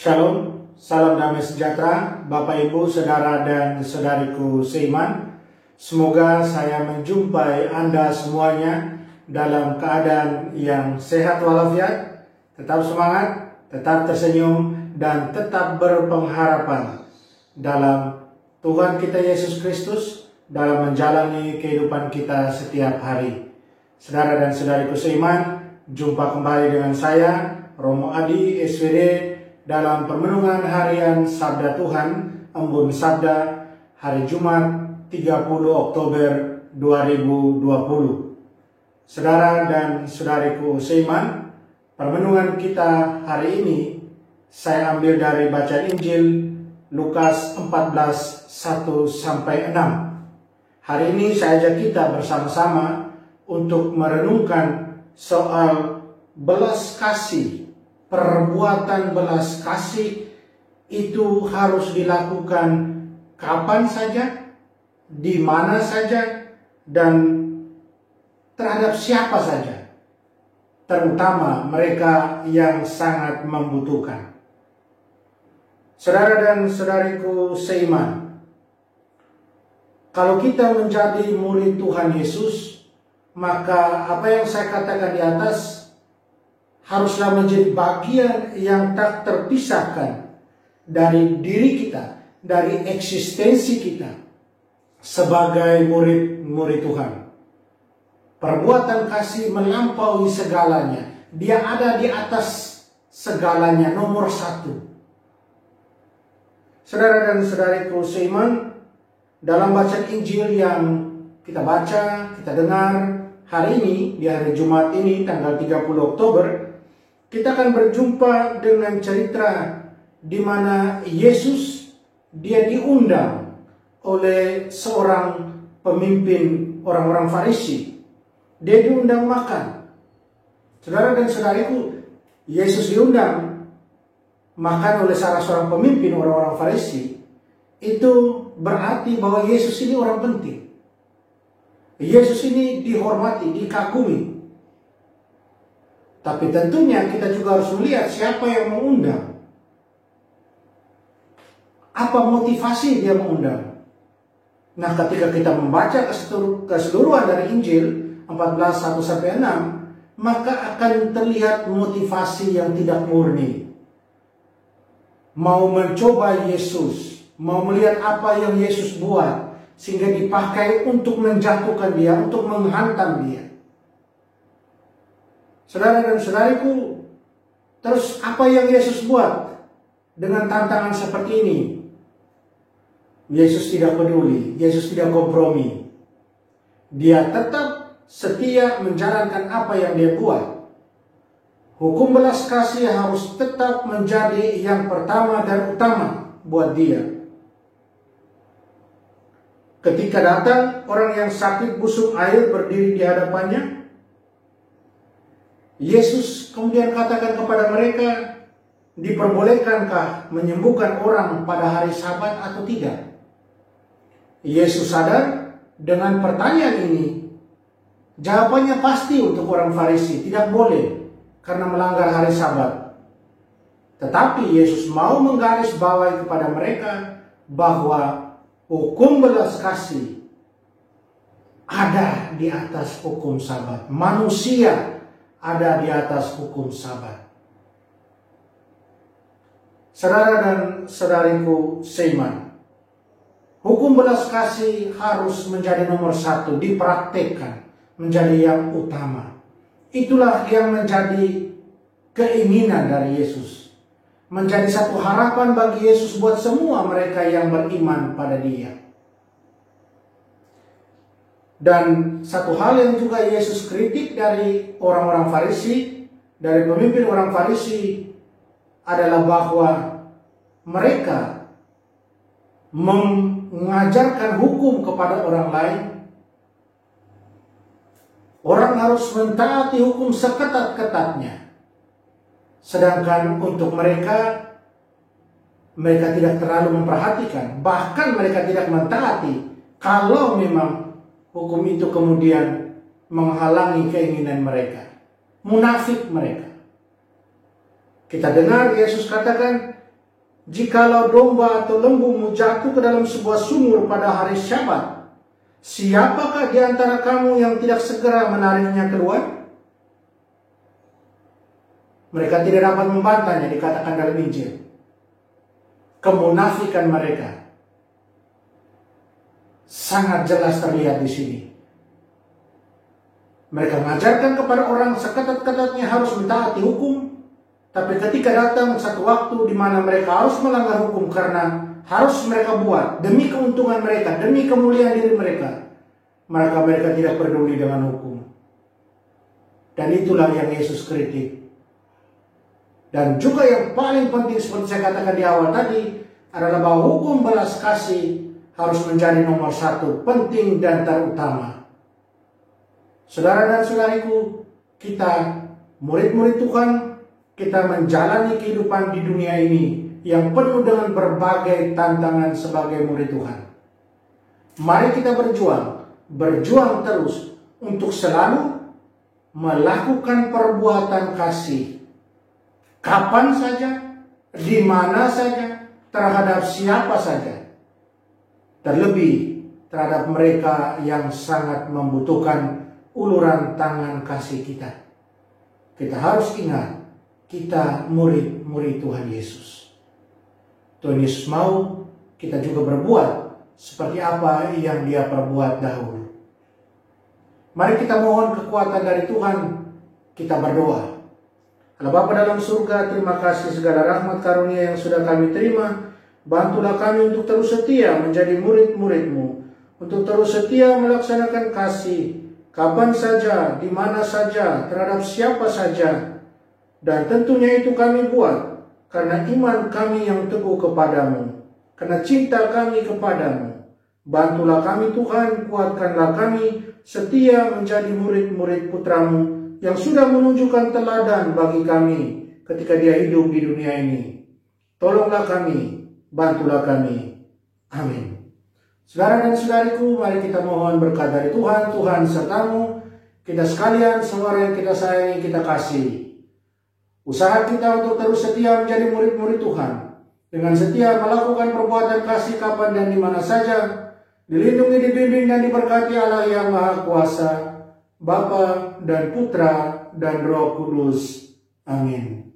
Shalom, salam damai sejahtera, Bapak Ibu, Saudara dan Saudariku seiman. Semoga saya menjumpai Anda semuanya dalam keadaan yang sehat walafiat, tetap semangat, tetap tersenyum, dan tetap berpengharapan dalam Tuhan kita Yesus Kristus dalam menjalani kehidupan kita setiap hari. Saudara dan saudariku seiman, jumpa kembali dengan saya, Romo Adi SVD, dalam permenungan harian Sabda Tuhan, Embun Sabda, hari Jumat 30 Oktober 2020. Saudara dan saudariku seiman, permenungan kita hari ini saya ambil dari bacaan Injil Lukas 14, 1-6. Hari ini saya ajak kita bersama-sama untuk merenungkan soal belas kasih. Perbuatan belas kasih itu harus dilakukan kapan saja, di mana saja, dan terhadap siapa saja, terutama mereka yang sangat membutuhkan. Saudara dan saudariku seiman, kalau kita menjadi murid Tuhan Yesus, maka apa yang saya katakan di atas haruslah menjadi bagian yang tak terpisahkan dari diri kita, dari eksistensi kita sebagai murid-murid Tuhan. Perbuatan kasih melampaui segalanya. Dia ada di atas segalanya, nomor satu. Saudara dan saudariku seiman, dalam bacaan Injil yang kita baca, kita dengar hari ini, di hari Jumat ini, tanggal 30 Oktober, kita akan berjumpa dengan cerita di mana Yesus dia diundang oleh seorang pemimpin orang-orang Farisi. Dia diundang makan. Saudara dan saudariku, Yesus diundang makan oleh salah seorang pemimpin orang-orang Farisi. Itu berarti bahwa Yesus ini orang penting. Yesus ini dihormati, dikagumi. Tapi tentunya kita juga harus melihat siapa yang mengundang. Apa motivasi dia mengundang? Nah, ketika kita membaca keseluruhan dari Injil 14, 1-6, maka akan terlihat motivasi yang tidak murni. Mau mencoba Yesus, mau melihat apa yang Yesus buat, sehingga dipakai untuk menjatuhkan dia, untuk menghantam dia. Saudara dan saudariku, terus apa yang Yesus buat dengan tantangan seperti ini? Yesus tidak peduli, Yesus tidak kompromi. Dia tetap setia menjalankan apa yang dia buat. Hukum belas kasih harus tetap menjadi yang pertama dan utama buat dia. Ketika datang orang yang sakit busuk air berdiri di hadapannya, Yesus kemudian katakan kepada mereka, diperbolehkankah menyembuhkan orang pada hari Sabat atau tidak? Yesus sadar dengan pertanyaan ini, jawabannya pasti untuk orang Farisi, tidak boleh karena melanggar hari Sabat. Tetapi Yesus mau menggarisbawahi kepada mereka bahwa hukum belas kasih ada di atas hukum Sabat. Manusia ada di atas hukum Sabat. Saudara dan saudariku seiman, hukum belas kasih harus menjadi nomor satu, dipraktekkan, menjadi yang utama. Itulah yang menjadi keinginan dari Yesus, menjadi satu harapan bagi Yesus buat semua mereka yang beriman pada Dia. Dan satu hal yang juga Yesus kritik dari orang-orang Farisi, dari pemimpin orang Farisi, adalah bahwa mereka mengajarkan hukum kepada orang lain. Orang harus mentaati hukum seketat-ketatnya. Sedangkan untuk mereka tidak terlalu memperhatikan. Bahkan mereka tidak mentaati kalau memang hukum itu kemudian menghalangi keinginan mereka. Munafik mereka. Kita dengar Yesus katakan, Jikalau domba atau lembumu jatuh ke dalam sebuah sumur pada hari Syabat, siapakah di antara kamu yang tidak segera menariknya keluar? Mereka tidak dapat membantahnya, dikatakan dalam Injil. Kemunafikan mereka sangat jelas terlihat di sini. Mereka mengajarkan kepada orang seketat-ketatnya harus mentaati hukum. Tapi ketika datang satu waktu di mana mereka harus melanggar hukum karena harus mereka buat demi keuntungan mereka, demi kemuliaan diri mereka, maka mereka tidak peduli dengan hukum. Dan itulah yang Yesus kritik. Dan juga yang paling penting seperti saya katakan di awal tadi adalah bahwa hukum belas kasih harus menjadi nomor satu, penting dan terutama. Saudara dan saudariku, kita murid-murid Tuhan, kita menjalani kehidupan di dunia ini yang penuh dengan berbagai tantangan sebagai murid Tuhan. Mari kita berjuang terus untuk selalu melakukan perbuatan kasih. Kapan saja, di mana saja, terhadap siapa saja. Terlebih terhadap mereka yang sangat membutuhkan uluran tangan kasih kita. Kita harus ingat, kita murid-murid Tuhan Yesus. Tuhan Yesus mau kita juga berbuat seperti apa yang Dia perbuat dahulu. Mari kita mohon kekuatan dari Tuhan. Kita berdoa. Allah Bapa dalam surga, terima kasih segala rahmat karunia yang sudah kami terima. Bantulah kami untuk terus setia menjadi murid-murid-Mu, untuk terus setia melaksanakan kasih kapan saja, di mana saja, terhadap siapa saja. Dan tentunya itu kami buat karena iman kami yang teguh kepadamu, karena cinta kami kepadamu. Bantulah kami Tuhan, kuatkanlah kami setia menjadi murid-murid putra-Mu yang sudah menunjukkan teladan bagi kami ketika Dia hidup di dunia ini. Tolonglah kami, bantulah kami. Amin. Saudara dan saudariku, mari kita mohon berkat dari Tuhan. Tuhan sertamu, kita sekalian, semua yang kita sayangi, kita kasih. Usaha kita untuk terus setia menjadi murid-murid Tuhan, dengan setia melakukan perbuatan kasih kapan dan di mana saja, dilindungi, dibimbing, dan diberkati Allah yang Maha Kuasa, Bapa dan Putra dan Roh Kudus. Amin.